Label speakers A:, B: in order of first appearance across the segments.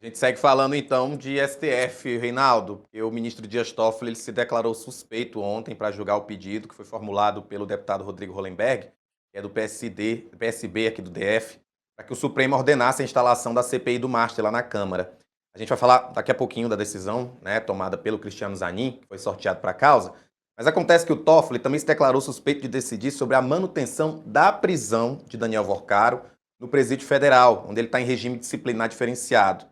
A: A gente segue falando então de STF, Reinaldo, porque o ministro Dias Toffoli ele se declarou suspeito ontem para julgar o pedido que foi formulado pelo deputado Rodrigo Hollenberg, que é do PSD, PSB aqui do DF, para que o Supremo ordenasse a instalação da CPI do Master lá na Câmara. A gente vai falar daqui a pouquinho da decisão, né, tomada pelo Cristiano Zanin, que foi sorteado para a causa, mas acontece que o Toffoli também se declarou suspeito de decidir sobre a manutenção da prisão de Daniel Vorcaro no Presídio Federal, onde ele está em regime disciplinar diferenciado.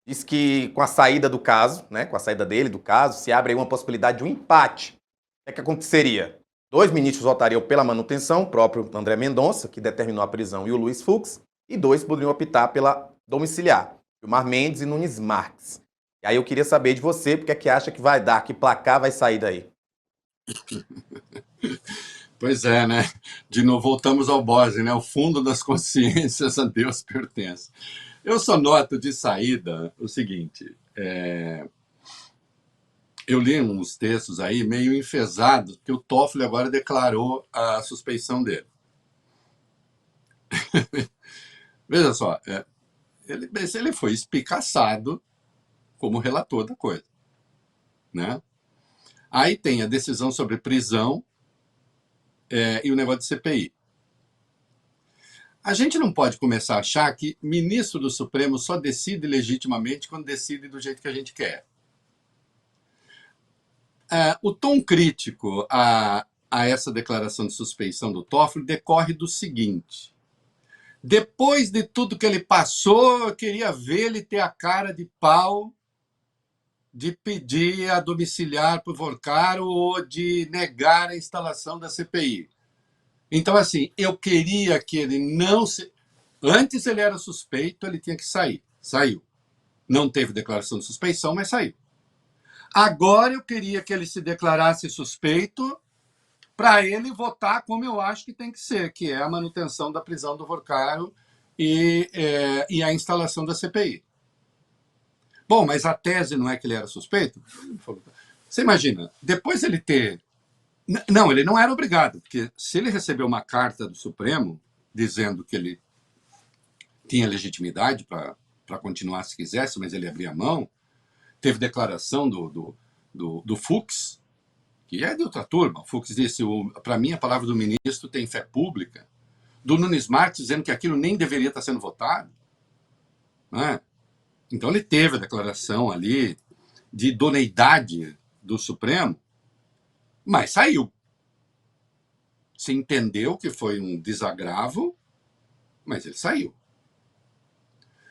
A: Diz que com a saída do caso, né, com a saída dele do caso, se abre aí uma possibilidade de um empate. O que é que aconteceria? Dois ministros votariam pela manutenção, o próprio André Mendonça, que determinou a prisão, e o Luiz Fux, e dois poderiam optar pela domiciliar, Gilmar Mendes e Nunes Marques. E aí eu queria saber de você, porque é que acha que vai dar, que placar vai sair daí?
B: Pois é, né? De novo, voltamos ao Bose, né? O fundo das consciências a Deus pertence. Eu só noto de saída o seguinte: eu li uns textos aí meio enfesados que o Toffoli agora declarou a suspeição dele. Veja só, ele foi espicaçado como relator da coisa, né? Aí tem a decisão sobre prisão e o negócio de CPI. A gente não pode começar a achar que ministro do Supremo só decide legitimamente quando decide do jeito que a gente quer. O tom crítico a essa declaração de suspeição do Toffoli decorre do seguinte: depois de tudo que ele passou, eu queria ver ele ter a cara de pau de pedir a domiciliar para o Vorcaro ou de negar a instalação da CPI. Então, assim, eu queria que ele não se... Antes ele era suspeito, ele tinha que sair. Saiu. Não teve declaração de suspeição, mas saiu. Agora eu queria que ele se declarasse suspeito para ele votar como eu acho que tem que ser, que é a manutenção da prisão do Vorcaro e a instalação da CPI. Bom, mas a tese não é que ele era suspeito? Você imagina, depois ele ter... Não, ele não era obrigado, porque se ele recebeu uma carta do Supremo dizendo que ele tinha legitimidade para continuar se quisesse, mas ele abria a mão, teve declaração do Fux, que é de outra turma. O Fux disse, para mim, a palavra do ministro tem fé pública. Do Nunes Marques dizendo que aquilo nem deveria estar sendo votado. Né? Então ele teve a declaração ali de idoneidade do Supremo, mas saiu. Se entendeu que foi um desagravo, mas ele saiu.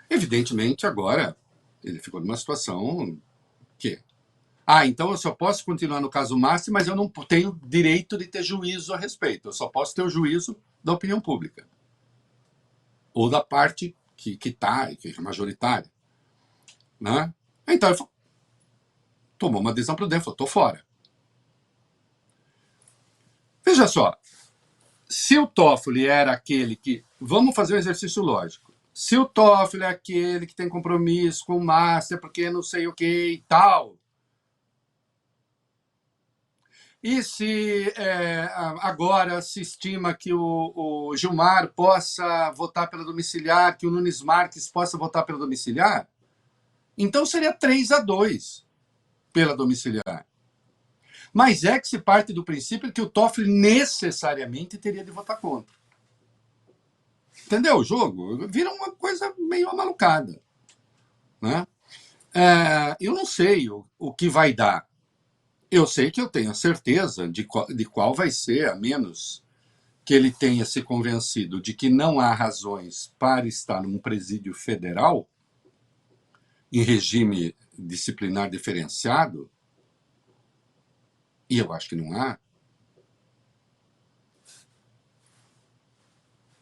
B: Evidentemente, agora, ele ficou numa situação que... então eu só posso continuar no caso Massi, mas eu não tenho direito de ter juízo a respeito. Eu só posso ter o juízo da opinião pública. Ou da parte que é majoritária. Né? Então ele tomou uma decisão prudente, falou, estou fora. Veja só, se o Toffoli era aquele que... Vamos fazer um exercício lógico. Se o Toffoli é aquele que tem compromisso com o Master, porque não sei o que e tal... E se agora se estima que o Gilmar possa votar pela domiciliar, que o Nunes Marques possa votar pela domiciliar, então seria 3-2 pela domiciliar. Mas é que se parte do princípio que o Toffoli necessariamente teria de votar contra. Entendeu o jogo? Vira uma coisa meio amalucada. Né? Eu não sei o que vai dar. Eu sei que eu tenho a certeza de qual vai ser, a menos que ele tenha se convencido de que não há razões para estar num presídio federal, em regime disciplinar diferenciado, e eu acho que não há.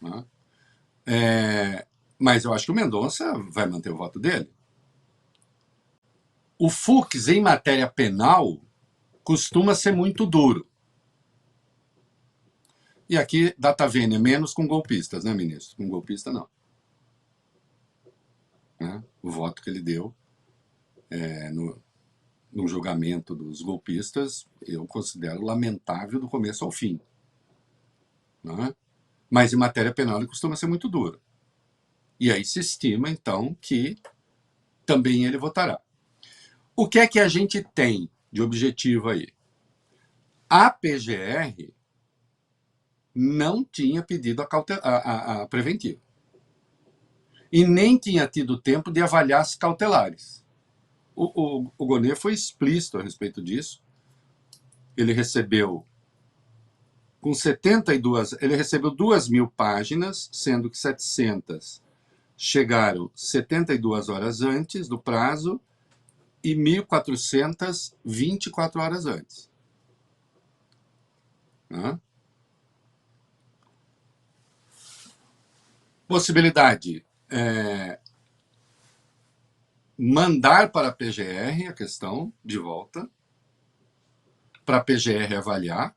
B: Né? Mas eu acho que o Mendonça vai manter o voto dele. O Fux, em matéria penal, costuma ser muito duro. E aqui, data vênia, menos com golpistas, né, ministro? Com golpista, não. Né? O voto que ele deu no julgamento dos golpistas, eu considero lamentável do começo ao fim. Né? Mas em matéria penal ele costuma ser muito duro. E aí se estima, então, que também ele votará. O que é que a gente tem de objetivo aí? A PGR não tinha pedido a preventiva. E nem tinha tido tempo de avaliar as cautelares. O Gonê foi explícito a respeito disso. Ele recebeu com 72, ele recebeu 2.000 páginas, sendo que 700 chegaram 72 horas antes do prazo e 1.400 24 horas antes. Possibilidade mandar para a PGR a questão de volta, para a PGR avaliar.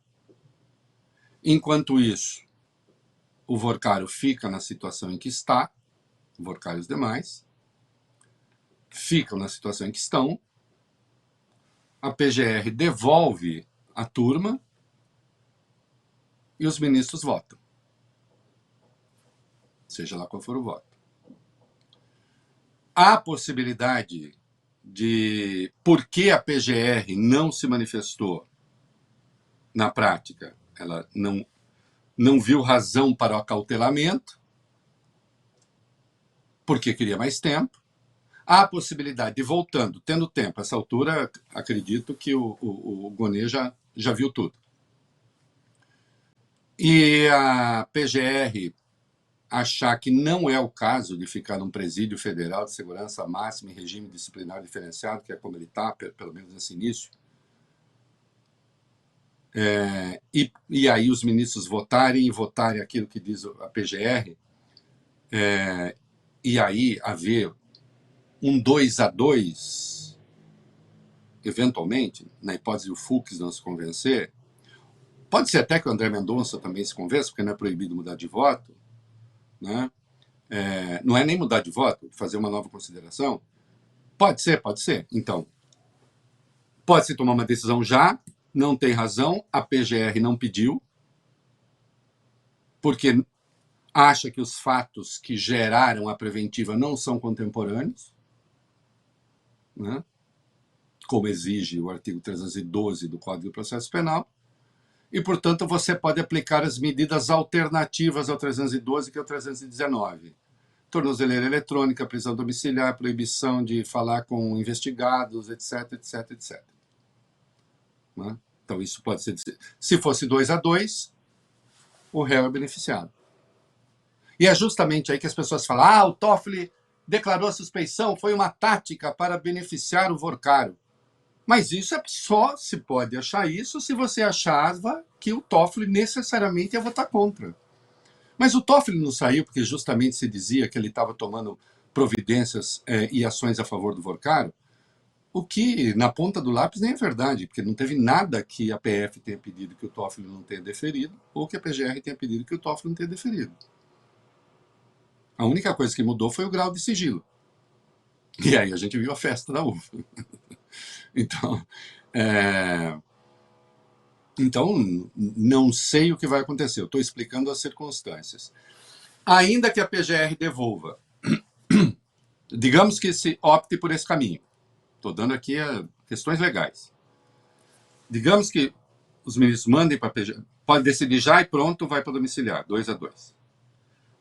B: Enquanto isso, o Vorcário fica na situação em que está, o Vorcário e os demais ficam na situação em que estão, a PGR devolve a turma e os ministros votam. Seja lá qual for o voto. Há possibilidade de por que a PGR não se manifestou na prática. Ela não viu razão para o acautelamento, porque queria mais tempo. Há a possibilidade de, voltando, tendo tempo, a essa altura, acredito que o Gonê já viu tudo. E a PGR achar que não é o caso de ficar num presídio federal de segurança máxima em regime disciplinar diferenciado, que é como ele está, pelo menos nesse início, e aí os ministros votarem aquilo que diz a PGR, e aí haver um 2-2, eventualmente, na hipótese do Fux não se convencer, pode ser até que o André Mendonça também se convença, porque não é proibido mudar de voto, né? Não é nem mudar de voto, fazer uma nova consideração. Pode ser. Então, pode-se tomar uma decisão já, não tem razão, a PGR não pediu, porque acha que os fatos que geraram a preventiva não são contemporâneos, né? Como exige o artigo 312 do Código de Processo Penal, e, portanto, você pode aplicar as medidas alternativas ao 312, que é o 319. Tornozeleira eletrônica, prisão domiciliar, proibição de falar com investigados, etc. Né? Então, isso pode ser... Se fosse 2-2, o réu é beneficiado. E é justamente aí que as pessoas falam: o Toffoli declarou a suspeição, foi uma tática para beneficiar o Vorcário. Mas isso só se pode achar isso se você achava que o Toffoli necessariamente ia votar contra. Mas o Toffoli não saiu porque justamente se dizia que ele estava tomando providências e ações a favor do Vorcário, o que, na ponta do lápis, nem é verdade, porque não teve nada que a PF tenha pedido que o Toffoli não tenha deferido, ou que a PGR tenha pedido que o Toffoli não tenha deferido. A única coisa que mudou foi o grau de sigilo. E aí a gente viu a festa da uva. Então, não sei o que vai acontecer. Eu estou explicando as circunstâncias. Ainda que a PGR devolva, digamos que se opte por esse caminho. Estou dando aqui questões legais. Digamos que os ministros mandem para a PGR, pode decidir já e pronto, vai para domiciliar, 2-2.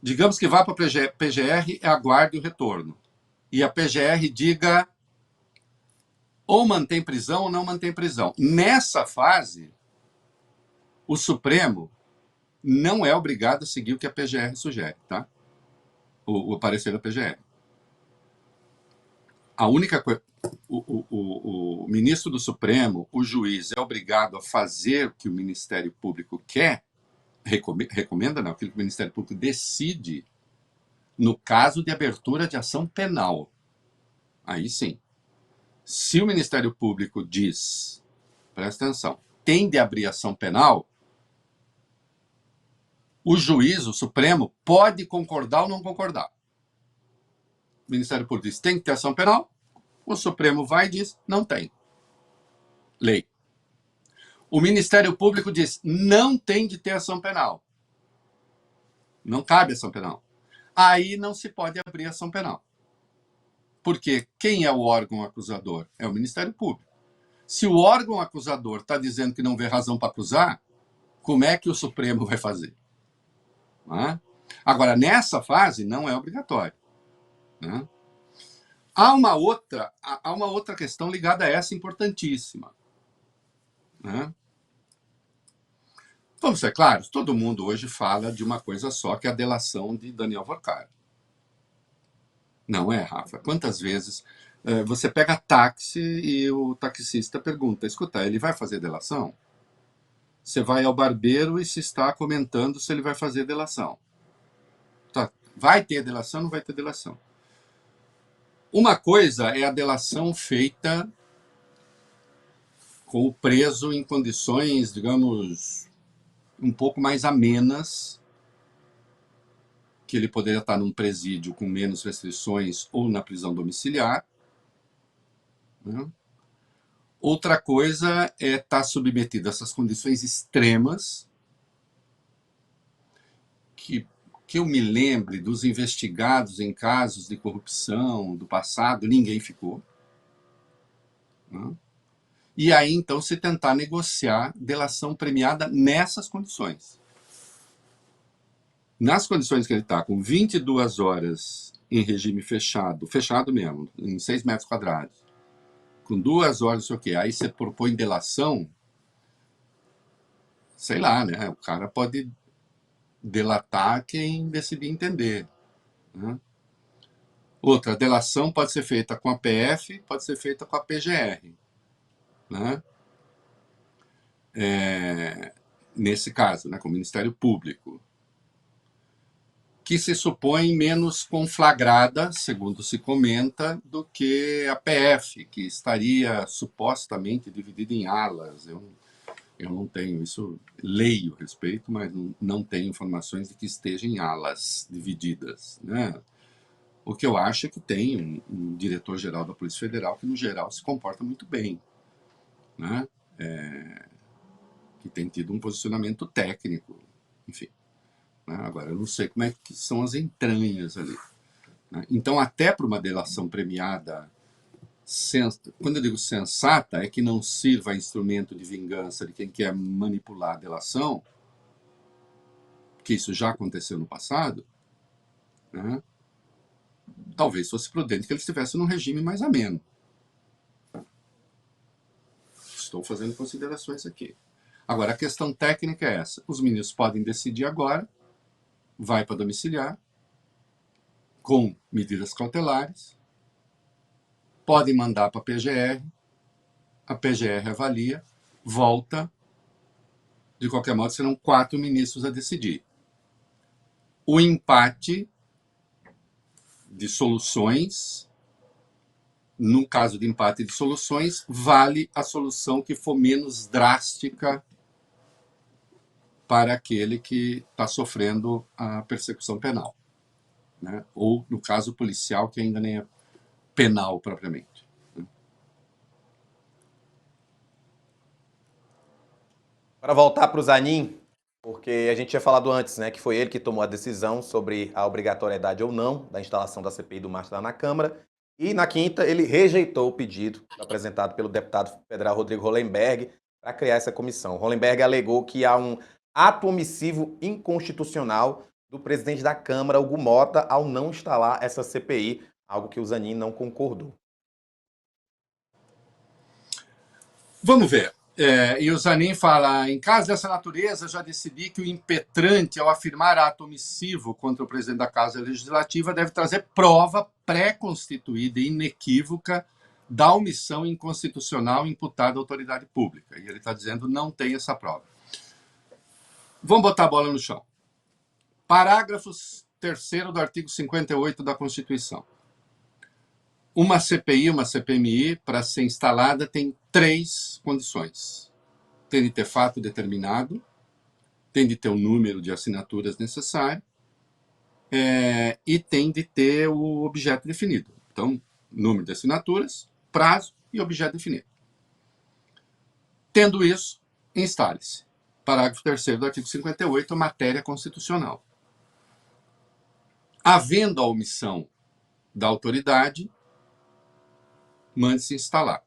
B: Digamos que vá para a PGR e aguarde o retorno. E a PGR diga ou mantém prisão ou não mantém prisão. Nessa fase, o Supremo não é obrigado a seguir o que a PGR sugere, tá? O parecer da PGR. A única coisa... O ministro do Supremo, o juiz, é obrigado a fazer o que o Ministério Público quer, recomenda não, aquilo que o Ministério Público decide no caso de abertura de ação penal. Aí sim. Se o Ministério Público diz, presta atenção, tem de abrir ação penal, o juiz, o Supremo, pode concordar ou não concordar. O Ministério Público diz, tem que ter ação penal, o Supremo vai e diz, não tem. Lei. O Ministério Público diz, não tem de ter ação penal. Não cabe ação penal. Aí não se pode abrir ação penal. Porque quem é o órgão acusador? É o Ministério Público. Se o órgão acusador está dizendo que não vê razão para acusar, como é que o Supremo vai fazer? Né? Agora, nessa fase, não é obrigatório. Né? Há uma outra questão ligada a essa importantíssima. Né? Vamos ser claros, todo mundo hoje fala de uma coisa só, que é a delação de Daniel Vorkari. Não é, Rafa? Quantas vezes você pega táxi e o taxista pergunta, escuta, ele vai fazer delação? Você vai ao barbeiro e se está comentando se ele vai fazer delação. Tá, vai ter delação ou não vai ter delação? Uma coisa é a delação feita com o preso em condições, digamos, um pouco mais amenas, que ele poderia estar num presídio com menos restrições ou na prisão domiciliar. Né? Outra coisa é estar submetido a essas condições extremas, que eu me lembre dos investigados em casos de corrupção do passado, ninguém ficou. Né? E aí, então, se tentar negociar delação premiada nessas condições. Nas condições que ele está, com 22 horas em regime fechado, fechado mesmo, em 6 metros quadrados, com 2 horas, não sei o quê, aí você propõe delação, sei lá, né? O cara pode delatar quem decidir entender. Né? Outra, a delação pode ser feita com a PF, pode ser feita com a PGR. Né? Nesse caso, né, com o Ministério Público, que se supõe menos conflagrada, segundo se comenta, do que a PF, que estaria supostamente dividida em alas. Eu não tenho isso, leio a respeito, mas não tenho informações de que esteja em alas divididas. Né? O que eu acho é que tem um diretor-geral da Polícia Federal que, no geral, se comporta muito bem. Né? Que tem tido um posicionamento técnico, enfim. Né? Agora, eu não sei como é que são as entranhas ali. Né? Então, até para uma delação premiada, quando eu digo sensata, é que não sirva a instrumento de vingança de quem quer manipular a delação, que isso já aconteceu no passado, né? Talvez fosse prudente que ele estivesse num regime mais ameno. Estou fazendo considerações aqui. Agora, a questão técnica é essa. Os ministros podem decidir agora, vai para domiciliar, com medidas cautelares, podem mandar para a PGR avalia, volta, de qualquer modo serão 4 ministros a decidir. O empate de soluções, no caso de empate de soluções, vale a solução que for menos drástica para aquele que está sofrendo a persecução penal. Né? Ou, no caso policial, que ainda nem é penal propriamente.
A: Para voltar para o Zanin, porque a gente tinha falado antes, né, que foi ele que tomou a decisão sobre a obrigatoriedade ou não da instalação da CPI do Márcio lá na Câmara, e na quinta ele rejeitou o pedido apresentado pelo deputado federal Rodrigo Hollenberg para criar essa comissão. Hollenberg alegou que há um ato omissivo inconstitucional do presidente da Câmara, Hugo Mota, ao não instalar essa CPI, algo que o Zanin não concordou.
B: Vamos ver. E o Zanin fala, em caso dessa natureza, já decidi que o impetrante, ao afirmar ato omissivo contra o presidente da Casa Legislativa, deve trazer prova pré-constituída e inequívoca da omissão inconstitucional imputada à autoridade pública. E ele está dizendo, não tem essa prova. Vamos botar a bola no chão. Parágrafo 3º do artigo 58 da Constituição. Uma CPI, uma CPMI, para ser instalada, tem 3 condições. Tem de ter fato determinado, tem de ter o número de assinaturas necessário e tem de ter o objeto definido. Então, número de assinaturas, prazo e objeto definido. Tendo isso, instale-se. Parágrafo 3º do artigo 58, matéria constitucional. Havendo a omissão da autoridade, mande-se instalar.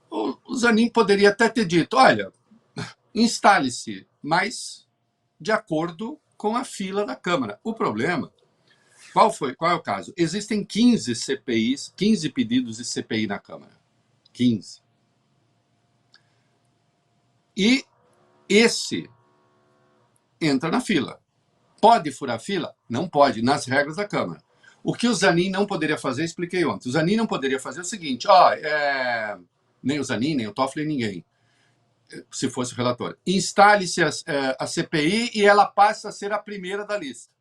B: O Zanin poderia até ter dito, olha, instale-se, mas de acordo com a fila da Câmara. O problema, qual é o caso? Existem 15 CPIs, 15 pedidos de CPI na Câmara. 15. E esse entra na fila. Pode furar fila? Não pode, nas regras da Câmara. O que o Zanin não poderia fazer, expliquei ontem. O Zanin não poderia fazer o seguinte, nem o Zanin, nem o Toffoli, ninguém, se fosse o relator. Instale-se a CPI e ela passa a ser a primeira da lista.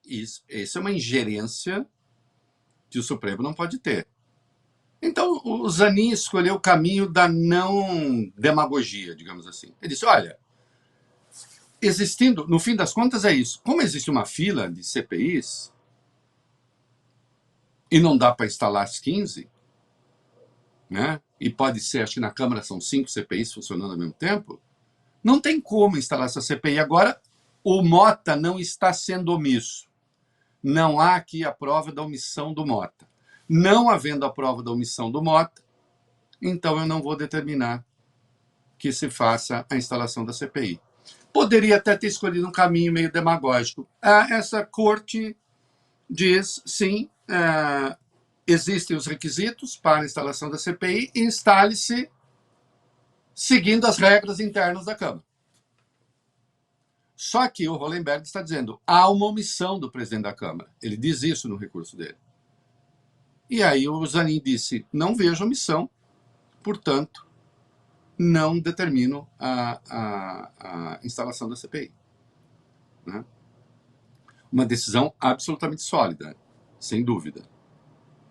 B: Isso é uma ingerência que o Supremo não pode ter. Então, o Zanin escolheu o caminho da não demagogia, digamos assim. Ele disse, olha, existindo, no fim das contas é isso. Como existe uma fila de CPIs e não dá para instalar as 15, né? E pode ser, acho que na Câmara são 5 CPIs funcionando ao mesmo tempo, não tem como instalar essa CPI. Agora, o Mota não está sendo omisso. Não há aqui a prova da omissão do Mota. Não havendo a prova da omissão do Mota, então eu não vou determinar que se faça a instalação da CPI. Poderia até ter escolhido um caminho meio demagógico. Essa corte diz, sim, existem os requisitos para a instalação da CPI e instale-se seguindo as regras internas da Câmara. Só que o Hollenberg está dizendo, há uma omissão do presidente da Câmara. Ele diz isso no recurso dele. E aí o Zanin disse, não vejo omissão, portanto, não determino a instalação da CPI. Né? Uma decisão absolutamente sólida, sem dúvida.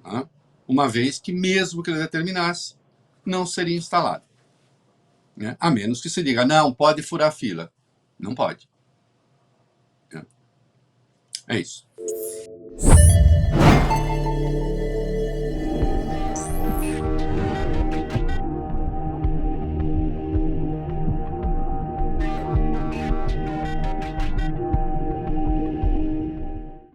B: Né? Uma vez que, mesmo que ele determinasse, não seria instalado. Né? A menos que se diga, não, pode furar a fila. Não pode. É isso.